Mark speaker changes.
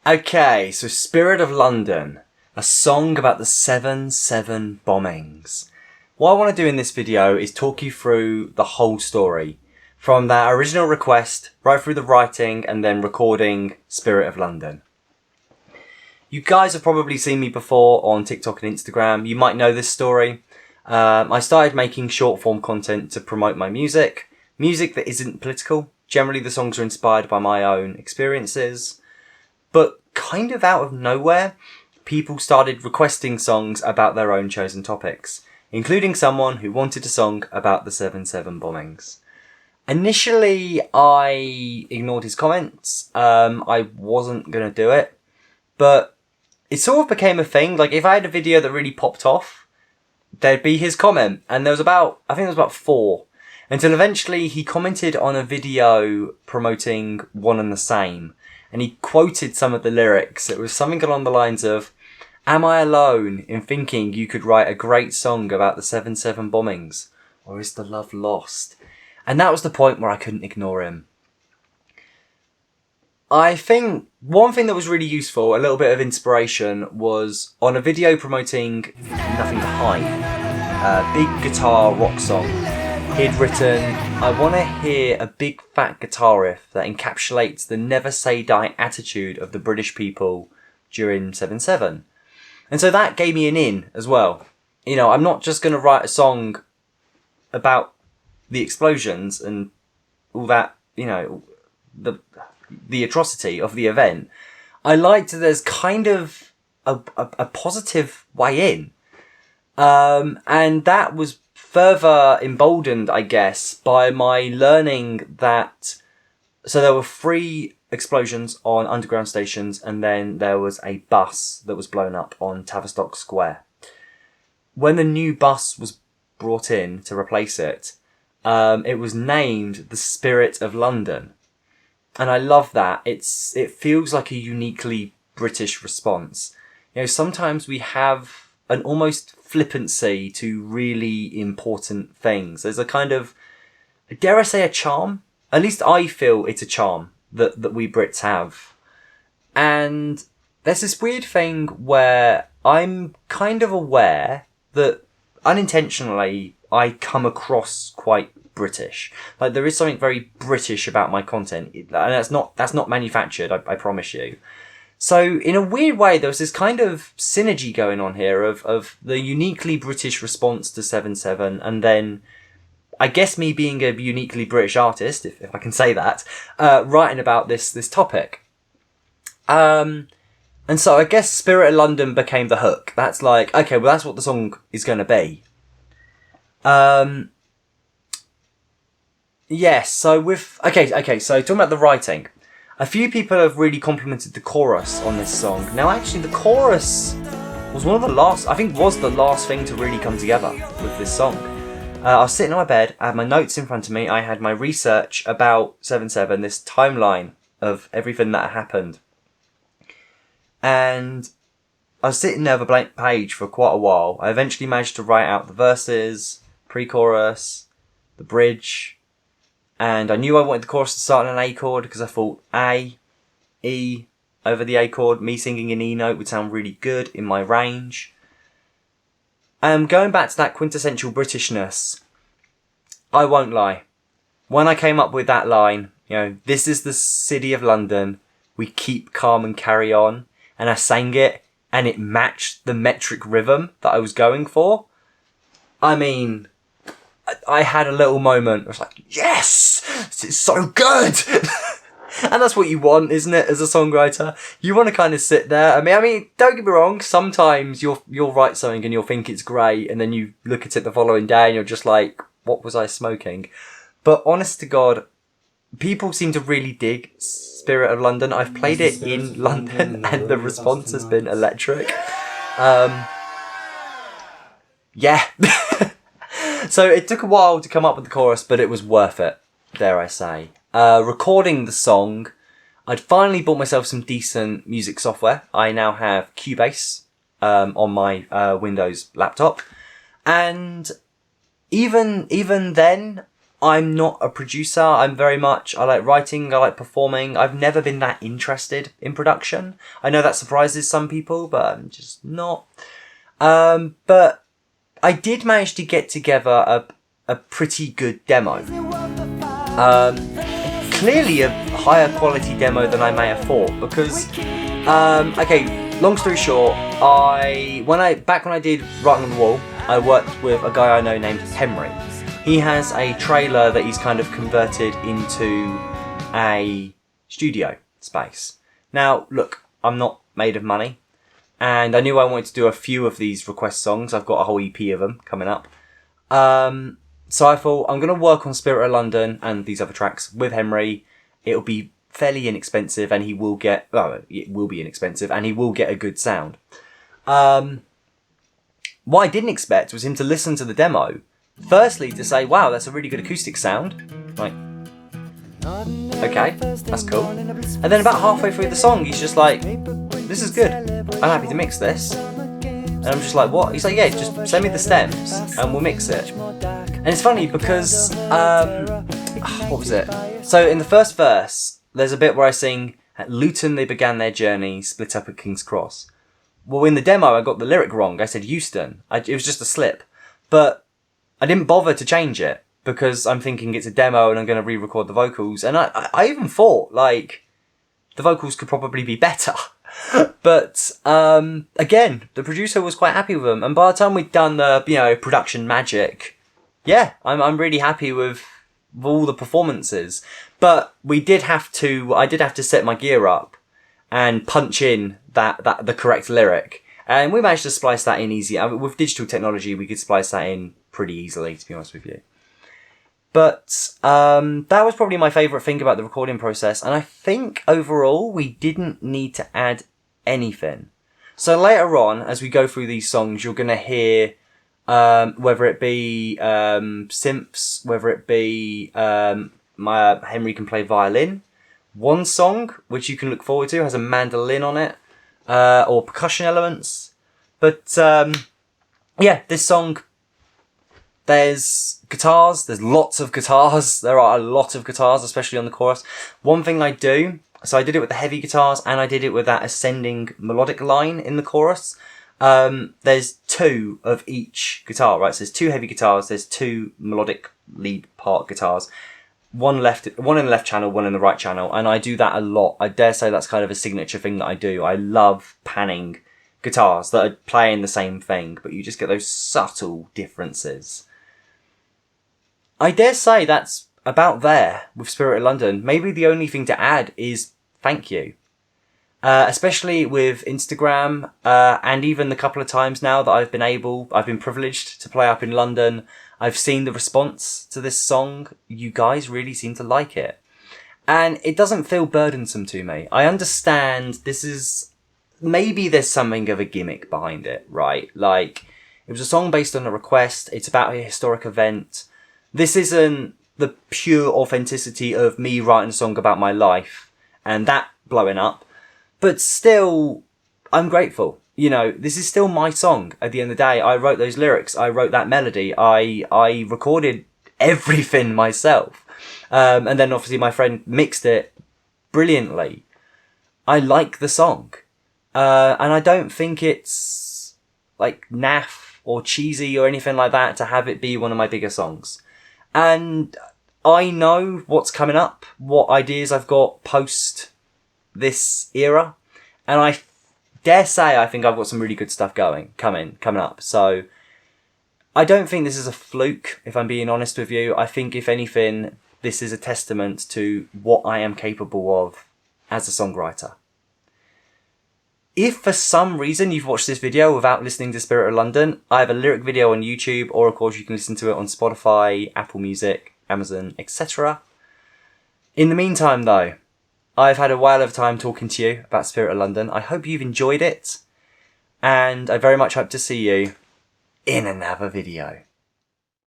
Speaker 1: Okay, so Spirit of London, a song about the 7/7 bombings. What I want to do in this video is talk you through the whole story, from that original request, right through the writing, and then recording Spirit of London. You guys have probably seen me before on TikTok and Instagram. You might know this story. I started making short form content to promote my music that isn't political. Generally the songs are inspired by my own experiences. But kind of out of nowhere, people started requesting songs about their own chosen topics, including someone who wanted a song about the 7/7 bombings. Initially, I ignored his comments. I wasn't going to do it. But it sort of became a thing. Like, if I had a video that really popped off, there'd be his comment. And there was about 4. Until eventually he commented on a video promoting One and the Same. And he quoted some of the lyrics. It was something along the lines of, "Am I alone in thinking you could write a great song about the 7/7 bombings? Or is the love lost?" And that was the point where I couldn't ignore him. I think one thing that was really useful, a little bit of inspiration, was on a video promoting Nothing to Hide, a big guitar rock song. He'd written, "I want to hear a big fat guitar riff that encapsulates the never say die attitude of the British people during 7/7. And so that gave me an in as well. You know, I'm not just going to write a song about the explosions and all that, you know, the atrocity of the event. I liked that there's kind of a positive way in. And that was further emboldened, I guess, by my learning that, so there were 3 explosions on underground stations, and then there was a bus that was blown up on Tavistock Square. When the new bus was brought in to replace it, it was named the Spirit of London. And I love that. It feels like a uniquely British response. You know, sometimes we have an almost flippancy to really important things. There's a kind of, dare I say, a charm? At least I feel it's a charm that we Brits have. And there's this weird thing where I'm kind of aware that unintentionally I come across quite British. Like, there is something very British about my content, and that's not manufactured, I promise you. So in a weird way, there was this kind of synergy going on here of the uniquely British response to 7/7, and then I guess me being a uniquely British artist, if I can say that, writing about this topic. And so I guess Spirit of London became the hook. That's like, okay, well, that's what the song is going to be. Yes, so okay, so talking about the writing. A few people have really complimented the chorus on this song. Now, actually, the chorus was the last thing to really come together with this song. I was sitting on my bed, I had my notes in front of me, I had my research about 7/7, this timeline of everything that happened. And I was sitting there with a blank page for quite a while. I eventually managed to write out the verses, pre-chorus, the bridge, and I knew I wanted the chorus to start on an A chord because I thought A, E over the A chord, me singing an E note would sound really good in my range. Going back to that quintessential Britishness, I won't lie. When I came up with that line, you know, "This is the city of London, we keep calm and carry on," and I sang it and it matched the metric rhythm that I was going for, I mean, I had a little moment. I was like, yes, this is so good. And that's what you want, isn't it, as a songwriter? You want to kind of sit there. I mean, don't get me wrong. Sometimes you'll write something and you'll think it's great, and then you look at it the following day and you're just like, what was I smoking? But honest to God, people seem to really dig Spirit of London. I've played it in London and the response has been electric. Yeah. So it took a while to come up with the chorus, but it was worth it, dare I say. Recording the song, I'd finally bought myself some decent music software. I now have Cubase on my Windows laptop. And even then, I'm not a producer. I like writing, I like performing. I've never been that interested in production. I know that surprises some people, but I'm just not. But I did manage to get together a pretty good demo. Clearly a higher quality demo than I may have thought, because, okay, long story short, back when I did Writing on the Wall, I worked with a guy I know named Henry. He has a trailer that he's kind of converted into a studio space. Now, look, I'm not made of money, and I knew I wanted to do a few of these request songs. I've got a whole EP of them coming up. So I thought, I'm going to work on Spirit of London and these other tracks with Henry. It'll be fairly inexpensive, and it will be inexpensive, and he will get a good sound. What I didn't expect was him to listen to the demo. Firstly, to say, wow, that's a really good acoustic sound. Like, okay, that's cool. And then about halfway through the song, he's just like, this is good. I'm happy to mix this. And I'm just like, what? He's like, yeah, just send me the stems and we'll mix it. And it's funny because, what was it? So in the first verse, there's a bit where I sing, at Luton they began their journey, split up at King's Cross. Well, in the demo, I got the lyric wrong. I said Euston. It was just a slip. But I didn't bother to change it because I'm thinking it's a demo and I'm going to re-record the vocals. And I even thought, like, the vocals could probably be better. But, again, the producer was quite happy with them. And by the time we'd done the, production magic, yeah, I'm really happy with all the performances. But I did have to set my gear up and punch in the correct lyric. And we managed to splice that in easy. I mean, with digital technology, we could splice that in pretty easily, to be honest with you. But that was probably my favourite thing about the recording process. And I think overall, we didn't need to add anything. So later on, as we go through these songs, you're going to hear, whether it be synths, whether it be my Henry can play violin. One song, which you can look forward to, has a mandolin on it, or percussion elements. But yeah, this song, there's guitars, there's lots of guitars. There are a lot of guitars, especially on the chorus. One thing I do, so I did it with the heavy guitars and I did it with that ascending melodic line in the chorus. There's two of each guitar, right? So there's two heavy guitars, there's two melodic lead part guitars. One in the left channel, one in the right channel, and I do that a lot. I dare say that's kind of a signature thing that I do. I love panning guitars that are playing the same thing, but you just get those subtle differences. I dare say that's about there with Spirit of London. Maybe the only thing to add is thank you. Especially with Instagram, and even the couple of times now that I've been privileged to play up in London, I've seen the response to this song. You guys really seem to like it. And it doesn't feel burdensome to me. I understand maybe there's something of a gimmick behind it, right? Like, it was a song based on a request, it's about a historic event. This isn't the pure authenticity of me writing a song about my life and that blowing up. But still, I'm grateful. This is still my song at the end of the day. I wrote those lyrics. I wrote that melody. I recorded everything myself. And then obviously my friend mixed it brilliantly. I like the song. And I don't think it's like naff or cheesy or anything like that to have it be one of my bigger songs. And I know what's coming up, what ideas I've got post this era, and I dare say I think I've got some really good stuff coming up. So I don't think this is a fluke, if I'm being honest with you. I think if anything, this is a testament to what I am capable of as a songwriter. If for some reason you've watched this video without listening to Spirit of London, I have a lyric video on YouTube, or of course you can listen to it on Spotify, Apple Music, Amazon, etc. In the meantime though, I've had a while of time talking to you about Spirit of London. I hope you've enjoyed it, and I very much hope to see you in another video.